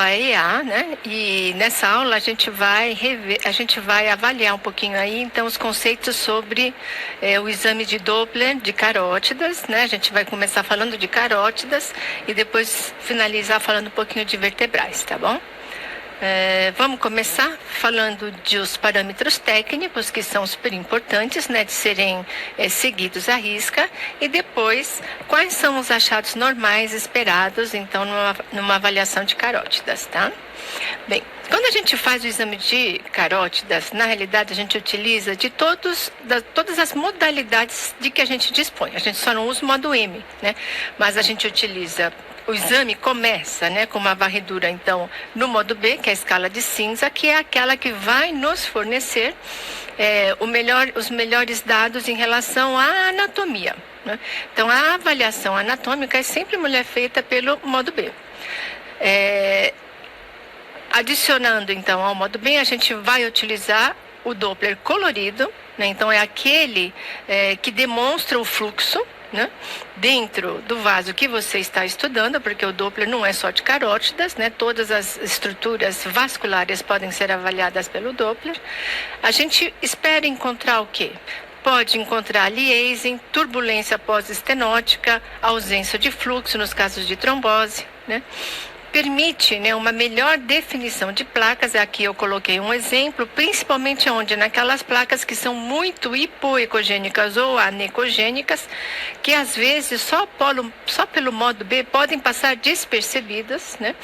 a EA, né? E nessa aula a gente vai avaliar um pouquinho aí, então, os conceitos sobre o exame de Doppler de carótidas, né? A gente vai começar falando de carótidas e depois finalizar falando um pouquinho de vertebrais, tá bom? Vamos começar falando dos parâmetros técnicos, que são super importantes, né, de serem seguidos à risca, e depois quais são os achados normais esperados, então, numa avaliação de carótidas, tá? Bem, quando a gente faz o exame de carótidas, na realidade a gente utiliza todas as modalidades de que a gente dispõe. A gente só não usa o modo M, né? Mas a gente utiliza. O exame começa, né, com uma varredura, então, no modo B, que é a escala de cinza, que é aquela que vai nos fornecer os melhores dados em relação à anatomia, né? Então, a avaliação anatômica é sempre feita pelo modo B. Adicionando, então, ao modo B, a gente vai utilizar o Doppler colorido, né? Então, é aquele que demonstra o fluxo, né, dentro do vaso que você está estudando, porque o Doppler não é só de carótidas, né? Todas as estruturas vasculares podem ser avaliadas pelo Doppler. A gente espera encontrar o quê? Pode encontrar liaising, turbulência pós-estenótica, ausência de fluxo nos casos de trombose, né? Permite, né, uma melhor definição de placas. Aqui eu coloquei um exemplo, principalmente onde naquelas placas que são muito hipoecogênicas ou anecogênicas, que às vezes só pelo modo B podem passar despercebidas, né?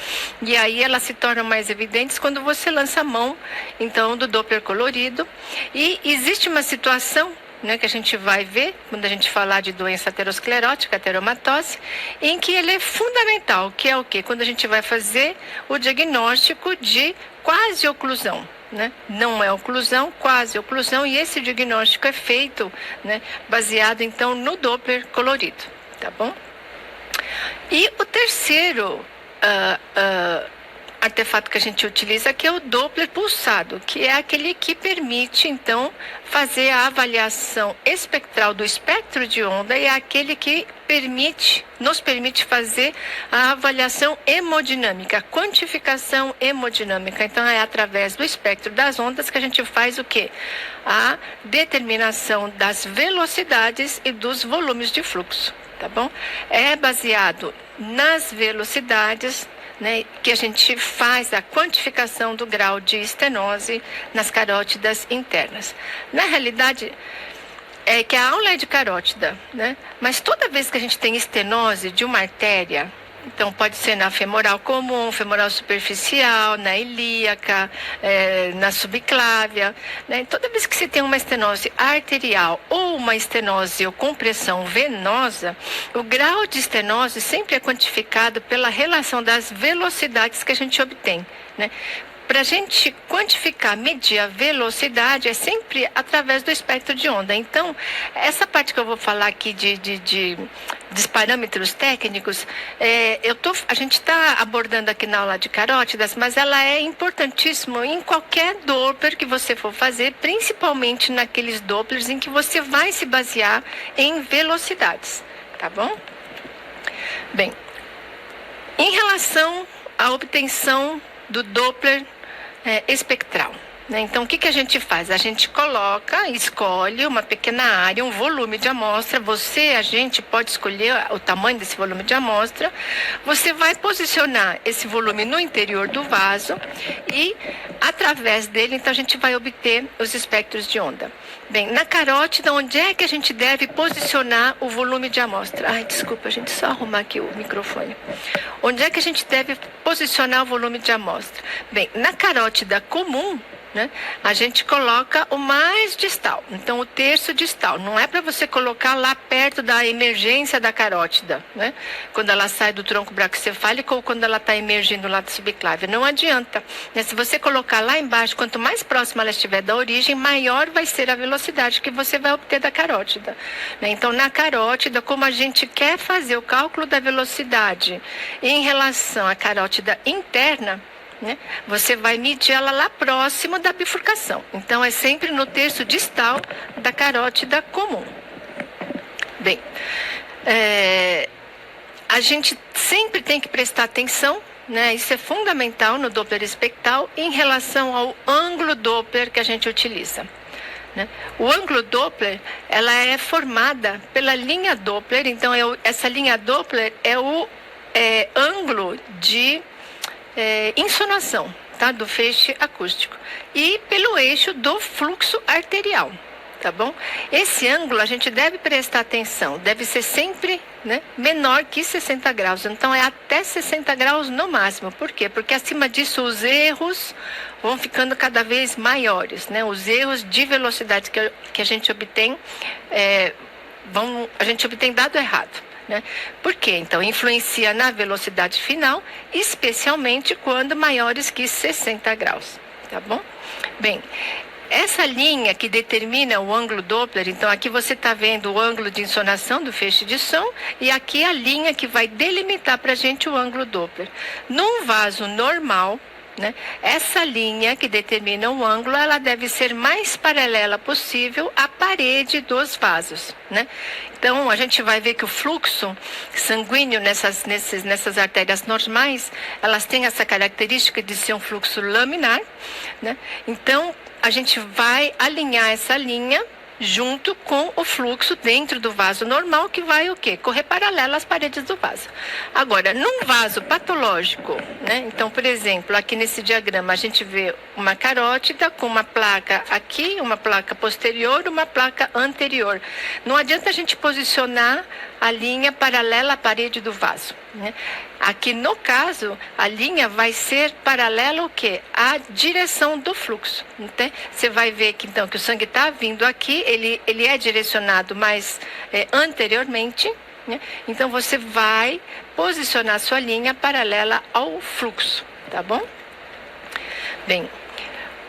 E aí elas se tornam mais evidentes quando você lança a mão, então, do Doppler colorido. E existe uma situação, né, que a gente vai ver quando a gente falar de doença aterosclerótica, ateromatose, em que ele é fundamental, que é o quê? Quando a gente vai fazer o diagnóstico de quase oclusão, né? Não é oclusão, quase oclusão, e esse diagnóstico é feito, né, baseado então no Doppler colorido, tá bom? E o terceiro artefato que a gente utiliza, que é o Doppler pulsado, que é aquele que permite, então, fazer a avaliação espectral do espectro de onda, e é aquele que nos permite fazer a avaliação hemodinâmica, a quantificação hemodinâmica. Então, é através do espectro das ondas que a gente faz o quê? A determinação das velocidades e dos volumes de fluxo, tá bom? É baseado nas velocidades, né, que a gente faz a quantificação do grau de estenose nas carótidas internas. Na realidade, é que a aula é de carótida, né? Mas toda vez que a gente tem estenose de uma artéria, então pode ser na femoral comum, femoral superficial, na ilíaca, na subclávia, né? Toda vez que você tem uma estenose arterial ou uma estenose ou compressão venosa, o grau de estenose sempre é quantificado pela relação das velocidades que a gente obtém, né? Para a gente quantificar, medir a velocidade, é sempre através do espectro de onda. Então, essa parte que eu vou falar aqui dos parâmetros técnicos, a gente está abordando aqui na aula de carótidas, mas ela é importantíssima em qualquer Doppler que você for fazer, principalmente naqueles Dopplers em que você vai se basear em velocidades, tá bom? Bem, em relação à obtenção do Doppler espectral, né? Então, o que a gente faz? A gente escolhe uma pequena área, um volume de amostra. A gente pode escolher o tamanho desse volume de amostra. Você vai posicionar esse volume no interior do vaso e, através dele, então, a gente vai obter os espectros de onda. Bem, na carótida, onde é que a gente deve posicionar o volume de amostra? Ai, desculpa, gente, só arrumar aqui o microfone. Onde é que a gente deve posicionar o volume de amostra? Bem, na carótida comum, né, a gente coloca o mais distal, então o terço distal. Não é para você colocar lá perto da emergência da carótida, né, quando ela sai do tronco braquicefálico ou quando ela está emergindo lá da subclávia. Não adianta, né? Se você colocar lá embaixo, quanto mais próxima ela estiver da origem, maior vai ser a velocidade que você vai obter da carótida, né? Então, na carótida, como a gente quer fazer o cálculo da velocidade em relação à carótida interna, né, você vai medir ela lá próximo da bifurcação. Então, é sempre no terço distal da carótida comum. Bem, a gente sempre tem que prestar atenção né? Isso é fundamental no Doppler espectral em relação ao ângulo Doppler que a gente utiliza, né? O ângulo Doppler, ela é formada pela linha Doppler, então essa linha Doppler é o ângulo de insonação, tá? Do feixe acústico, e pelo eixo do fluxo arterial. Tá bom? Esse ângulo a gente deve prestar atenção, deve ser sempre, né, menor que 60 graus. Então é até 60 graus no máximo. Por quê? Porque acima disso os erros vão ficando cada vez maiores, né? Os erros de velocidade que a gente obtém, a gente obtém dado errado, né? Por quê? Então influencia na velocidade final, especialmente quando maiores que 60 graus. Tá bom? Bem, essa linha que determina o ângulo Doppler, então aqui você está vendo o ângulo de insonação do feixe de som, e aqui a linha que vai delimitar para a gente o ângulo Doppler. Num vaso normal, né, essa linha que determina o ângulo, ela deve ser mais paralela possível à parede dos vasos, né? Então, a gente vai ver que o fluxo sanguíneo nessas artérias normais, elas têm essa característica de ser um fluxo laminar, né? Então, a gente vai alinhar essa linha junto com o fluxo dentro do vaso normal, que vai o quê? Correr paralelo às paredes do vaso. Agora, num vaso patológico, né? Então, por exemplo, aqui nesse diagrama a gente vê uma carótida com uma placa aqui, uma placa posterior, uma placa anterior. Não adianta a gente posicionar a linha paralela à parede do vaso, né? Aqui no caso, a linha vai ser paralela ao quê? À direção do fluxo. Então, você vai ver que, então, que o sangue está vindo aqui, ele é direcionado mais anteriormente, né? Então você vai posicionar sua linha paralela ao fluxo, tá bom? Bem,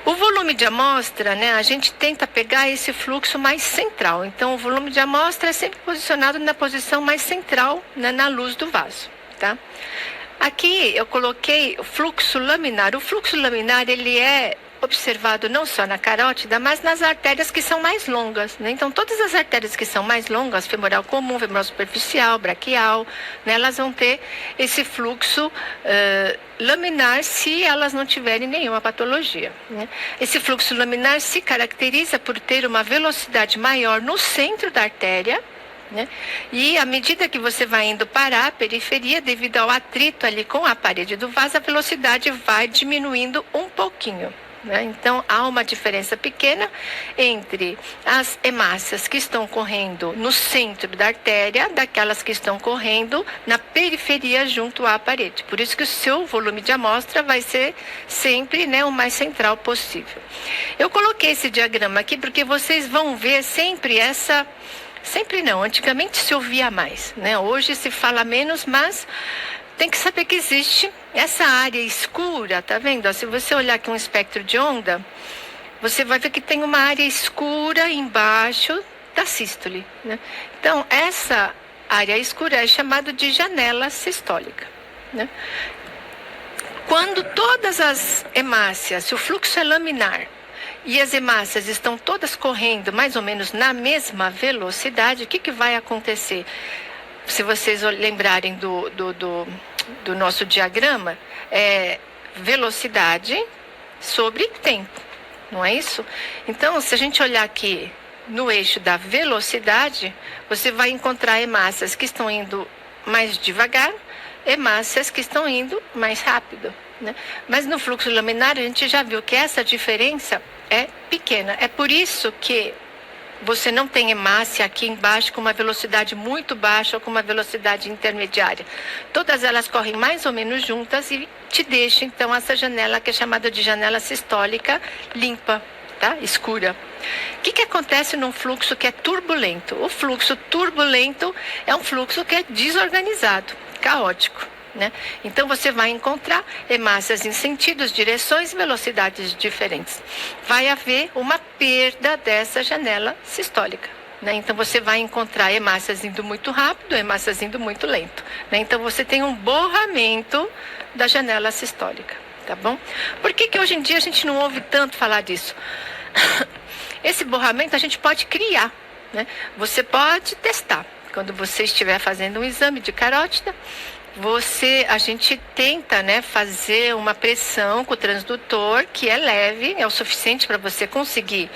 o volume de amostra, né, a gente tenta pegar esse fluxo mais central. Então, o volume de amostra é sempre posicionado na posição mais central, né, na luz do vaso, tá? Aqui eu coloquei o fluxo laminar. O fluxo laminar, ele é observado não só na carótida, mas nas artérias que são mais longas, né? Então, todas as artérias que são mais longas, femoral comum, femoral superficial, braquial, né, elas vão ter esse fluxo laminar se elas não tiverem nenhuma patologia, né? Esse fluxo laminar se caracteriza por ter uma velocidade maior no centro da artéria, né? E à medida que você vai indo para a periferia, devido ao atrito ali com a parede do vaso, a velocidade vai diminuindo um pouquinho, né? Então, há uma diferença pequena entre as hemácias que estão correndo no centro da artéria, daquelas que estão correndo na periferia junto à parede. Por isso que o seu volume de amostra vai ser sempre, né, o mais central possível. Eu coloquei esse diagrama aqui porque vocês vão ver sempre essa... Sempre não, antigamente se ouvia mais, né? Hoje se fala menos, mas tem que saber que existe essa área escura, tá vendo? Se você olhar aqui um espectro de onda, você vai ver que tem uma área escura embaixo da sístole, né? Então, essa área escura é chamada de janela sistólica, né? Quando todas as hemácias, se o fluxo é laminar, e as hemácias estão todas correndo mais ou menos na mesma velocidade, o que vai acontecer? Se vocês lembrarem do nosso diagrama, é velocidade sobre tempo, não é isso? Então, se a gente olhar aqui no eixo da velocidade, você vai encontrar hemácias que estão indo mais devagar, hemácias que estão indo mais rápido, né? Mas no fluxo laminar a gente já viu que essa diferença é pequena. É por isso que você não tem hemácia aqui embaixo com uma velocidade muito baixa ou com uma velocidade intermediária. Todas elas correm mais ou menos juntas e te deixa então essa janela que é chamada de janela sistólica limpa, tá? Escura. O que acontece num fluxo que é turbulento? O fluxo turbulento é um fluxo que é desorganizado, caótico, né? Então você vai encontrar hemácias em sentidos, direções e velocidades diferentes. Vai haver uma perda dessa janela sistólica, né? Então você vai encontrar hemácias indo muito rápido, hemácias indo muito lento, né? Então você tem um borramento da janela sistólica, tá bom? Por que hoje em dia a gente não ouve tanto falar disso? Esse borramento a gente pode criar, né? Você pode testar. Quando você estiver fazendo um exame de carótida, a gente tenta, né, fazer uma pressão com o transdutor que é leve, é o suficiente para você conseguir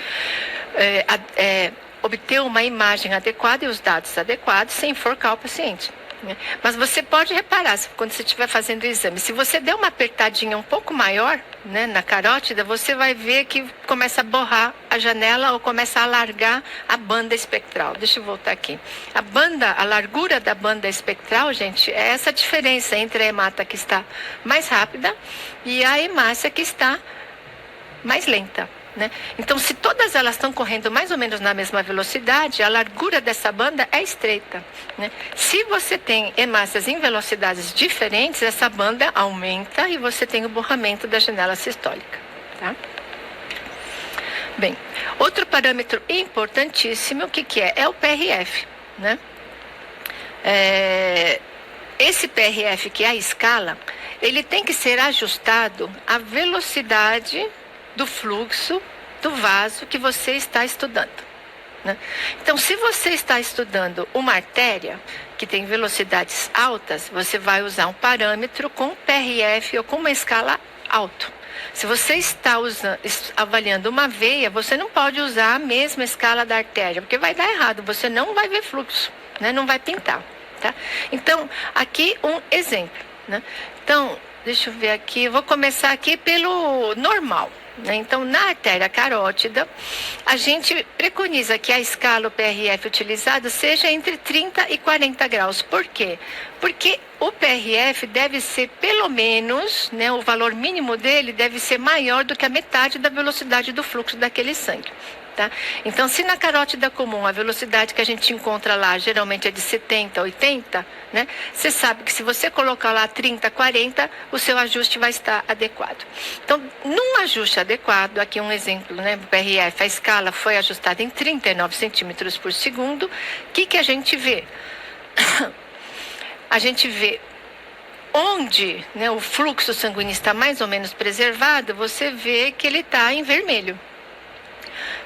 obter uma imagem adequada e os dados adequados sem enforcar o paciente. Mas você pode reparar, quando você estiver fazendo o exame, se você der uma apertadinha um pouco maior, né, na carótida, você vai ver que começa a borrar a janela ou começa a alargar a banda espectral. Deixa eu voltar aqui. A largura da banda espectral, gente, é essa diferença entre a hemata que está mais rápida e a hemácia que está mais lenta. Né? Então, se todas elas estão correndo mais ou menos na mesma velocidade, a largura dessa banda é estreita. Né? Se você tem hemácias em velocidades diferentes, essa banda aumenta e você tem o borramento da janela sistólica. Tá? Bem, outro parâmetro importantíssimo, o que é? É o PRF. Né? Esse PRF, que é a escala, ele tem que ser ajustado à velocidade do fluxo do vaso que você está estudando. Né? Então, se você está estudando uma artéria que tem velocidades altas, você vai usar um parâmetro com PRF ou com uma escala alto. Se você está avaliando uma veia, você não pode usar a mesma escala da artéria, porque vai dar errado, você não vai ver fluxo, né? Não vai pintar. Tá? Então, aqui um exemplo. Né? Então, deixa eu ver aqui, vou começar aqui pelo normal. Então, na artéria carótida, a gente preconiza que a escala, o PRF utilizado, seja entre 30 e 40 graus. Por quê? Porque o PRF deve ser pelo menos, né, o valor mínimo dele deve ser maior do que a metade da velocidade do fluxo daquele sangue. Tá? Então, se na carótida comum a velocidade que a gente encontra lá geralmente é de 70, 80, né? Você sabe que se você colocar lá 30, 40, o seu ajuste vai estar adequado. Então, num ajuste adequado, aqui um exemplo, né? O PRF, a escala foi ajustada em 39 centímetros por segundo. O que a gente vê? A gente vê onde, né, o fluxo sanguíneo está mais ou menos preservado, você vê que ele está em vermelho.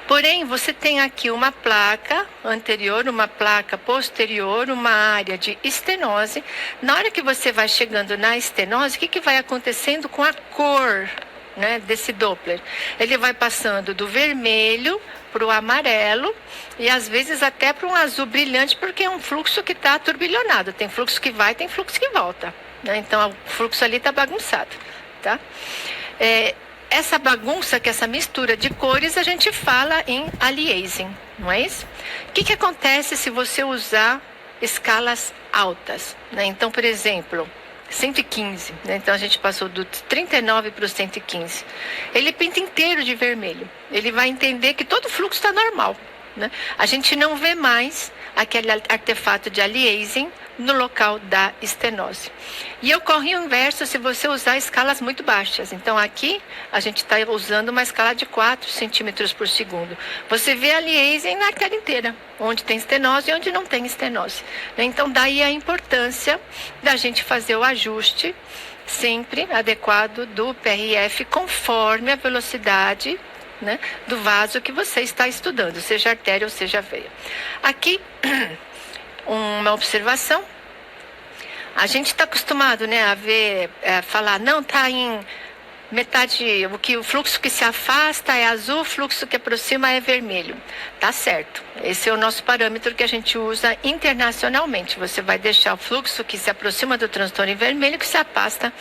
Porém, você tem aqui uma placa anterior, uma placa posterior, uma área de estenose. Na hora que você vai chegando na estenose, o que vai acontecendo com a cor, né, desse Doppler? Ele vai passando do vermelho para o amarelo e às vezes até para um azul brilhante, porque é um fluxo que está turbilhonado. Tem fluxo que vai, tem fluxo que volta. Né? Então, o fluxo ali está bagunçado. Tá? Essa bagunça, que essa mistura de cores, a gente fala em aliasing, não é isso? O que acontece se você usar escalas altas? Né? Então, por exemplo, 115, né? Então a gente passou do 39 para o 115. Ele pinta inteiro de vermelho. Ele vai entender que todo o fluxo está normal. Né? A gente não vê mais aquele artefato de aliasing no local da estenose. E ocorre o inverso se você usar escalas muito baixas. Então, aqui, a gente está usando uma escala de 4 centímetros por segundo. Você vê a aliasing na artéria inteira, onde tem estenose e onde não tem estenose. Então, daí a importância da gente fazer o ajuste sempre adequado do PRF conforme a velocidade, né, do vaso que você está estudando, seja artéria ou seja veia. Aqui, uma observação. A gente está acostumado, né, a ver, falar, não, está em metade, o fluxo que se afasta é azul, o fluxo que aproxima é vermelho. Tá certo. Esse é o nosso parâmetro que a gente usa internacionalmente. Você vai deixar o fluxo que se aproxima do transtorno em vermelho, que se afasta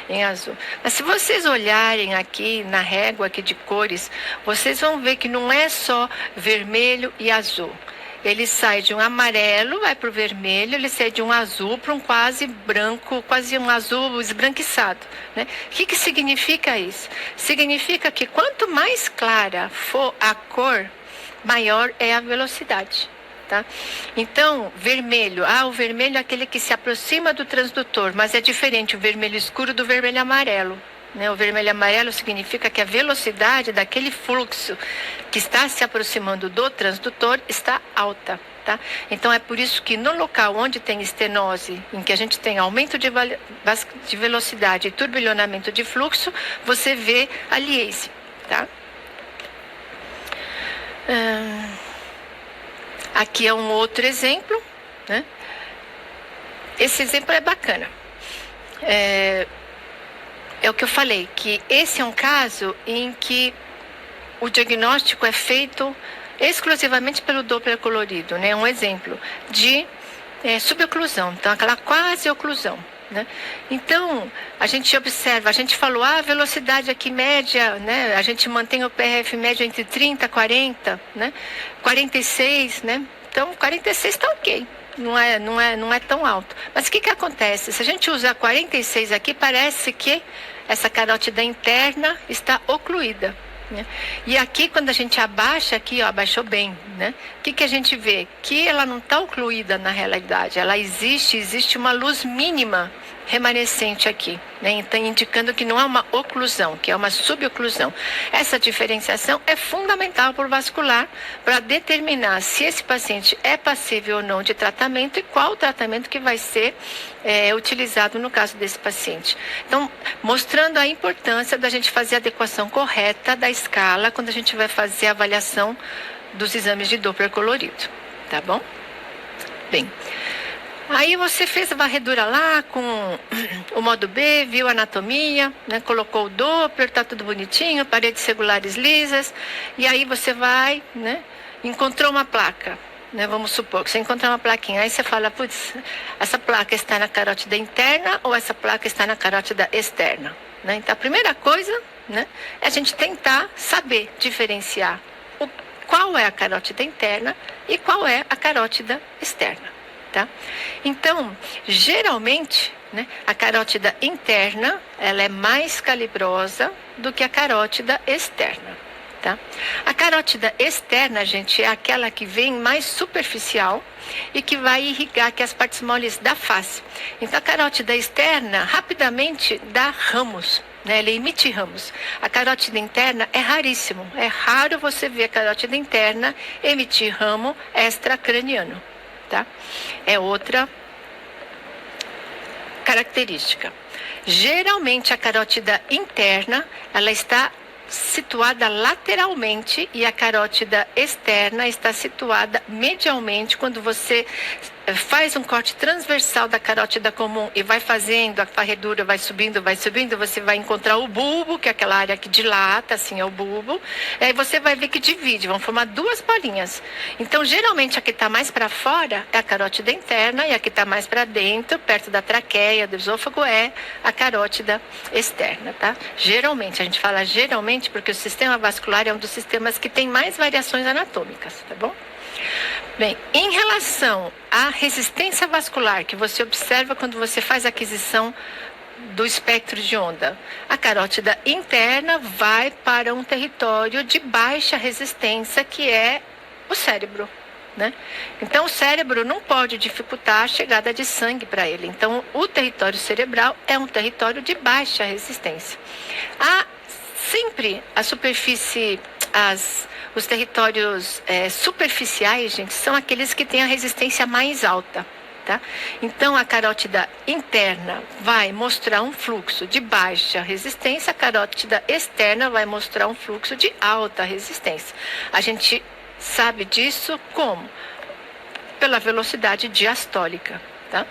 em azul. Mas se vocês olharem aqui na régua aqui de cores, vocês vão ver que não é só vermelho e azul. Ele sai de um amarelo, vai para o vermelho, ele sai de um azul para um quase branco, quase um azul esbranquiçado. Né? O que significa isso? Significa que quanto mais clara for a cor, maior é a velocidade. Tá? Então, vermelho, o vermelho é aquele que se aproxima do transdutor, mas é diferente o vermelho escuro do vermelho amarelo. Né? O vermelho amarelo significa que a velocidade daquele fluxo que está se aproximando do transdutor está alta. Tá? Então é por isso que no local onde tem estenose, em que a gente tem aumento de velocidade e turbilhonamento de fluxo, você vê a liase. Tá? Aqui é um outro exemplo. Né? Esse exemplo é bacana. é o que eu falei, que esse é um caso em que o diagnóstico é feito exclusivamente pelo Doppler colorido, né? Um exemplo de suboclusão, então aquela quase oclusão, né? Então, a gente observa, a gente falou, a velocidade aqui média, né? A gente mantém o PRF médio entre 30 e 40, né? 46, né? Então, 46 está ok. Não é tão alto. Mas o que acontece? Se a gente usar 46 aqui, parece que essa carótida interna está ocluída, né? E aqui, quando a gente abaixa aqui, ó, abaixou bem, né? O que a gente vê? Que ela não está ocluída na realidade. Ela existe uma luz mínima remanescente aqui, né? Então, indicando que não é uma oclusão, que é uma suboclusão. Essa diferenciação é fundamental para o vascular para determinar se esse paciente é passível ou não de tratamento e qual o tratamento que vai ser utilizado no caso desse paciente. Então, mostrando a importância da gente fazer a adequação correta da escala quando a gente vai fazer a avaliação dos exames de Doppler colorido, tá bom? Bem, aí você fez a varredura lá com o modo B, viu a anatomia, né? Colocou o Doppler, tá tudo bonitinho, paredes regulares lisas, e aí você vai, né? Encontrou uma placa, né? Vamos supor que você encontrou uma plaquinha, aí você fala, putz, essa placa está na carótida interna ou essa placa está na carótida externa, né? Então a primeira coisa, né, é a gente tentar saber diferenciar qual é a carótida interna e qual é a carótida externa. Tá? Então, geralmente, né, a carótida interna ela é mais calibrosa do que a carótida externa. Tá? A carótida externa, gente, é aquela que vem mais superficial e que vai irrigar aqui as partes moles da face. Então, a carótida externa rapidamente dá ramos, né? Ela emite ramos. A carótida interna é raríssimo. É raro você ver a carótida interna emitir ramo extracraniano. Tá? É outra característica. Geralmente a carótida interna ela está situada lateralmente e a carótida externa está situada medialmente. Quando você faz um corte transversal da carótida comum e vai fazendo, a varredura vai subindo, você vai encontrar o bulbo, que é aquela área que dilata, assim, é o bulbo. Aí você vai ver que divide, vão formar duas bolinhas. Então, geralmente, a que está mais para fora é a carótida interna e a que está mais para dentro, perto da traqueia, do esôfago, é a carótida externa, tá? Geralmente, a gente fala geralmente porque o sistema vascular é um dos sistemas que tem mais variações anatômicas, tá bom? Bem, em relação à resistência vascular que você observa quando você faz a aquisição do espectro de onda, a carótida interna vai para um território de baixa resistência que é o cérebro, né? Então o cérebro não pode dificultar a chegada de sangue para ele. Então o território cerebral é um território de baixa resistência. Sempre a superfície, os territórios superficiais, gente, são aqueles que têm a resistência mais alta, tá? Então, a carótida interna vai mostrar um fluxo de baixa resistência, a carótida externa vai mostrar um fluxo de alta resistência. A gente sabe disso como? Pela velocidade diastólica, tá?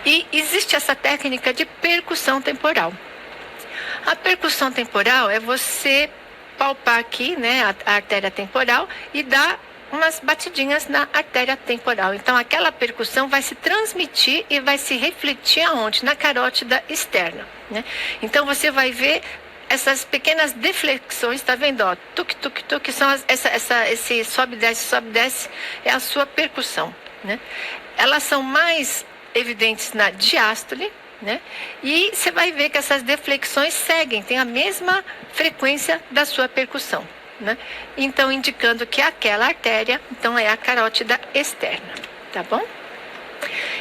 E existe essa técnica de percussão temporal. A percussão temporal é você palpar aqui, né, a artéria temporal e dar umas batidinhas na artéria temporal. Então, aquela percussão vai se transmitir e vai se refletir aonde? Na carótida externa, né? Então, você vai ver essas pequenas deflexões, tá vendo? Ó, tuc, tuc, tuc, são esse sobe, desce, é a sua percussão, né? Elas são mais evidentes na diástole, né? E você vai ver que essas deflexões seguem, tem a mesma frequência da sua percussão, né? Então, indicando que aquela artéria, então, é a carótida externa, tá bom?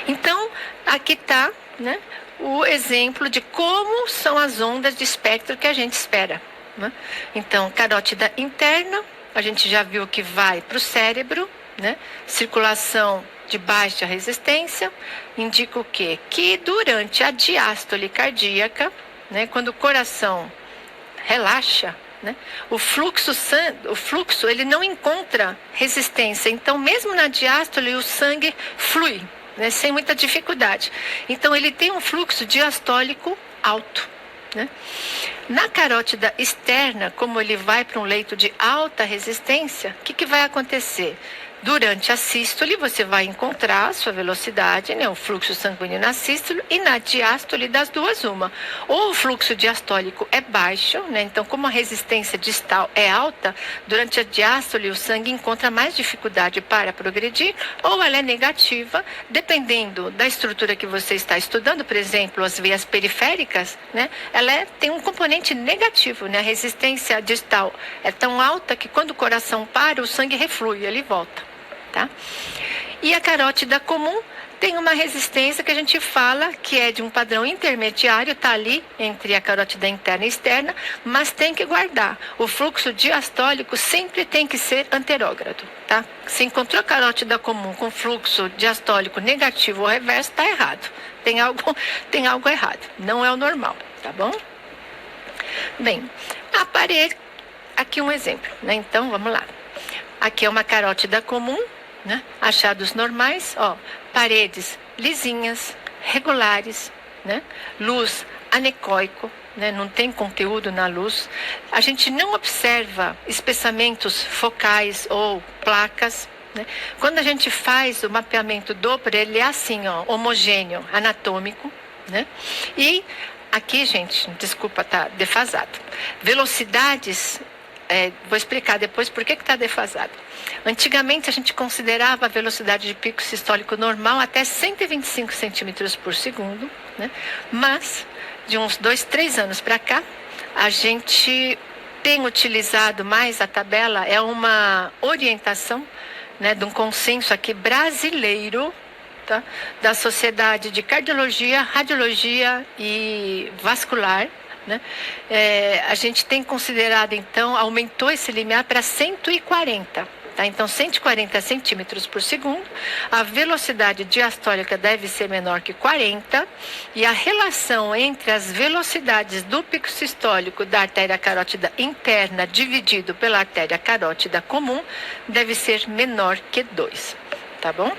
Então, aqui está, né, o exemplo de como são as ondas de espectro que a gente espera, né? Então, carótida interna, a gente já viu que vai para o cérebro, né? Circulação de baixa resistência, indica o quê? Que durante a diástole cardíaca, né, quando o coração relaxa, né, o fluxo ele não encontra resistência. Então, mesmo na diástole, o sangue flui, né, sem muita dificuldade. Então, ele tem um fluxo diastólico alto, né? Na carótida externa, como ele vai para um leito de alta resistência, o que vai acontecer? Durante a sístole, você vai encontrar a sua velocidade, né, o fluxo sanguíneo na sístole, e na diástole, das duas, uma. Ou o fluxo diastólico é baixo, né, então como a resistência distal é alta, durante a diástole o sangue encontra mais dificuldade para progredir, ou ela é negativa, dependendo da estrutura que você está estudando, por exemplo, as veias periféricas, né, tem um componente negativo, né, a resistência distal é tão alta que quando o coração para, o sangue reflui, ele volta. Tá? E a carótida comum tem uma resistência que a gente fala que é de um padrão intermediário, está ali entre a carótida interna e externa, mas tem que guardar. O fluxo diastólico sempre tem que ser anterógrado. Tá? Se encontrou a carótida comum com fluxo diastólico negativo ou reverso, está errado. Tem algo errado, não é o normal, tá bom? Bem, a parede, aqui um exemplo, né? Então, vamos lá. Aqui é uma carótida comum, né? Achados normais, ó, paredes lisinhas, regulares, né? Luz anecoico, né? Não tem conteúdo na luz. A gente não observa espessamentos focais ou placas, né? Quando a gente faz o mapeamento Doppler, ele é assim, ó, homogêneo, anatômico, né? E aqui, gente, desculpa, tá defasado. Velocidades, vou explicar depois por que está defasado. Antigamente a gente considerava a velocidade de pico sistólico normal até 125 centímetros por segundo, né? Mas de uns 2, 3 anos para cá, a gente tem utilizado mais a tabela, é uma orientação, né, de um consenso aqui brasileiro, tá? Da Sociedade de Cardiologia, Radiologia e Vascular, né? A gente tem considerado, então, aumentou esse limiar para 140. Tá? Então, 140 centímetros por segundo, a velocidade diastólica deve ser menor que 40, e a relação entre as velocidades do pico sistólico da artéria carótida interna dividido pela artéria carótida comum deve ser menor que 2, tá bom?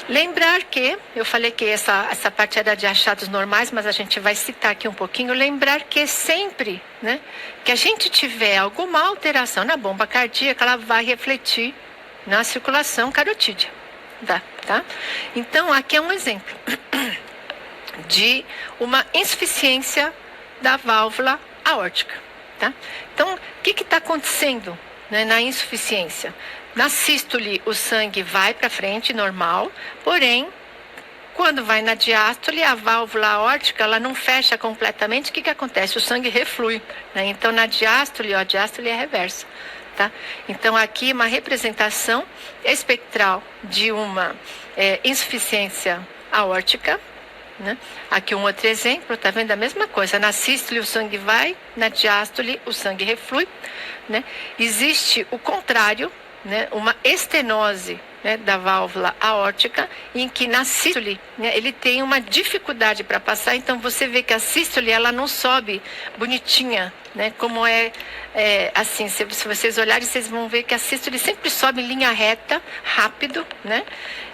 Lembrar que, eu falei que essa parte era de achados normais, mas a gente vai citar aqui um pouquinho, lembrar que sempre, né, que a gente tiver alguma alteração na bomba cardíaca, ela vai refletir na circulação carotídea, tá? Então, aqui é um exemplo de uma insuficiência da válvula aórtica, tá? Então, o que está acontecendo, né, na insuficiência? Na sístole, o sangue vai para frente, normal, porém, quando vai na diástole, a válvula aórtica, ela não fecha completamente. O que acontece? O sangue reflui, né? Então, na diástole, a diástole é reversa, tá? Então, aqui uma representação espectral de uma insuficiência aórtica, né? Aqui um outro exemplo, tá vendo a mesma coisa? Na sístole, o sangue vai, na diástole, o sangue reflui, né? Existe o contrário, né, uma estenose, né, da válvula aórtica, em que na sístole, né, ele tem uma dificuldade para passar. Então você vê que a sístole, ela não sobe bonitinha, né, como assim, se vocês olharem, vocês vão ver que a sístole sempre sobe em linha reta, rápido, né?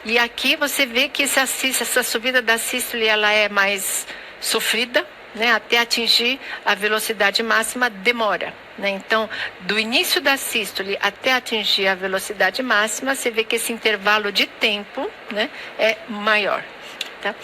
E aqui você vê que essa subida da sístole, ela é mais sofrida, né, até atingir a velocidade máxima demora, né? Então, do início da sístole até atingir a velocidade máxima, você vê que esse intervalo de tempo, né, é maior. Tá?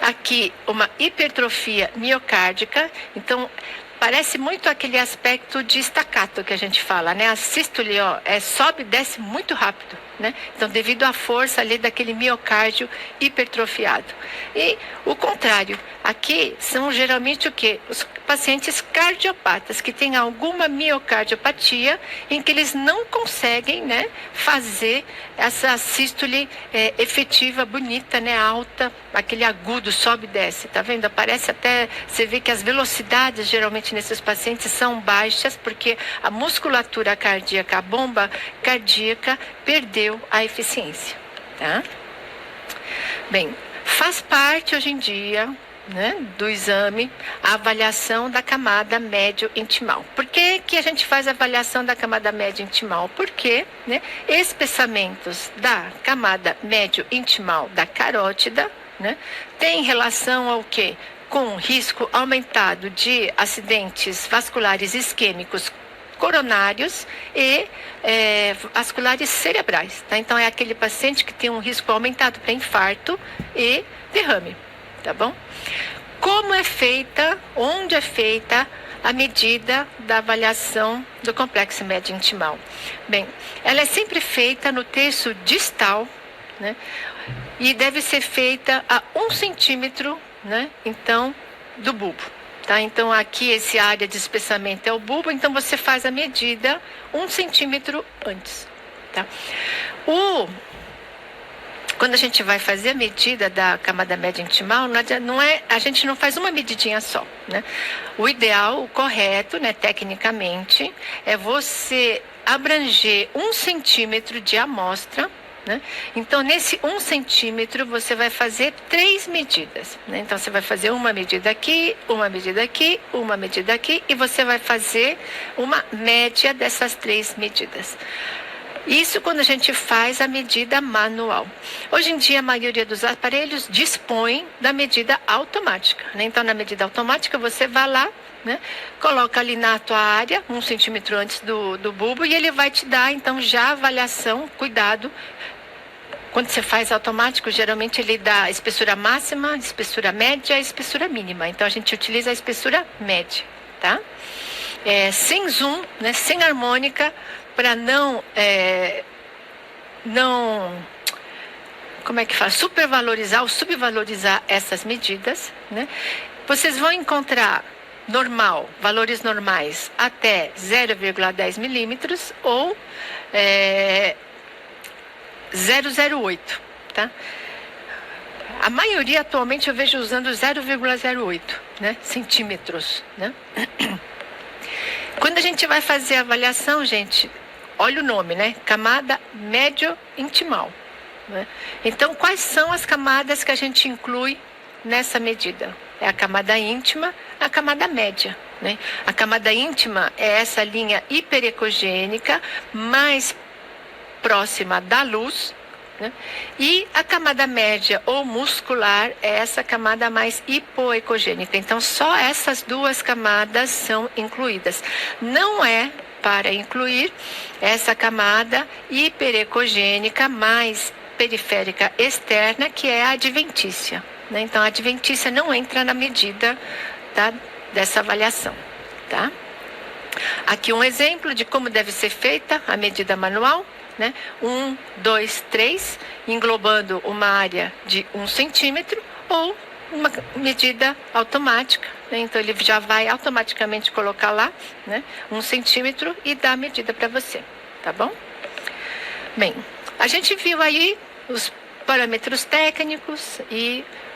Aqui, uma hipertrofia miocárdica. Então, parece muito aquele aspecto de staccato que a gente fala, né? A sístole, sobe e desce muito rápido, né? Então, devido à força ali daquele miocárdio hipertrofiado. E o contrário, aqui são geralmente o quê? Os pacientes cardiopatas que têm alguma miocardiopatia em que eles não conseguem, né, fazer essa sístole efetiva, bonita, né, alta, aquele agudo, sobe e desce, tá vendo? Aparece até, você vê que as velocidades geralmente nesses pacientes são baixas porque a musculatura cardíaca, a bomba cardíaca perdeu a eficiência, tá? Bem, faz parte hoje em dia, né, do exame, a avaliação da camada médio-intimal. Por que que a gente faz a avaliação da camada médio-intimal? Porque, né, espessamentos da camada médio-intimal da carótida, né, tem relação ao quê? Com risco aumentado de acidentes vasculares isquêmicos coronários e vasculares cerebrais. Tá? Então, é aquele paciente que tem um risco aumentado para infarto e derrame. Tá bom? Como é feita, onde é feita a medida da avaliação do complexo médio-intimal? Bem, ela é sempre feita no terço distal, né? E deve ser feita a 1 centímetro, né? Então, do bulbo. Tá? Então, aqui esse área de espessamento é o bulbo, então você faz a medida 1 centímetro antes. Tá? Quando a gente vai fazer a medida da camada média intimal, a gente não faz uma medidinha só, né? O ideal, o correto, né, tecnicamente, é você abranger 1 centímetro de amostra, né? Então, nesse 1 centímetro, você vai fazer 3 medidas, né? Então, você vai fazer uma medida aqui, uma medida aqui, uma medida aqui, e você vai fazer uma média dessas 3 medidas. Isso quando a gente faz a medida manual. Hoje em dia, a maioria dos aparelhos dispõe da medida automática, né? Então, na medida automática, você vai lá, né, coloca ali na tua área, 1 centímetro antes do bulbo, e ele vai te dar, então, já a avaliação, cuidado. Quando você faz automático, geralmente ele dá a espessura máxima, a espessura média e a espessura mínima. Então, a gente utiliza a espessura média, tá? Sem zoom, né, sem harmônica, para não, como é que fala? Supervalorizar ou subvalorizar essas medidas, né? Vocês vão encontrar normal, valores normais até 0,10 milímetros ou 0,08, tá? A maioria atualmente eu vejo usando 0,08, né, centímetros, né? Quando a gente vai fazer a avaliação, gente, olha o nome, né? Camada médio-intimal, né? Então, quais são as camadas que a gente inclui nessa medida? É a camada íntima, a camada média, né? A camada íntima é essa linha hiperecogênica mais próxima da luz, né? E a camada média ou muscular é essa camada mais hipoecogênica. Então, só essas 2 camadas são incluídas. Não é para incluir essa camada hiperecogênica mais periférica externa, que é a adventícia, né? Então, a adventícia não entra na medida, tá, dessa avaliação, tá? Aqui um exemplo de como deve ser feita a medida manual, né? 1, 2, 3, englobando uma área de 1 centímetro ou uma medida automática, né? Então, ele já vai automaticamente colocar lá, né, 1 centímetro e dar a medida para você, tá bom? Bem, a gente viu aí os parâmetros técnicos e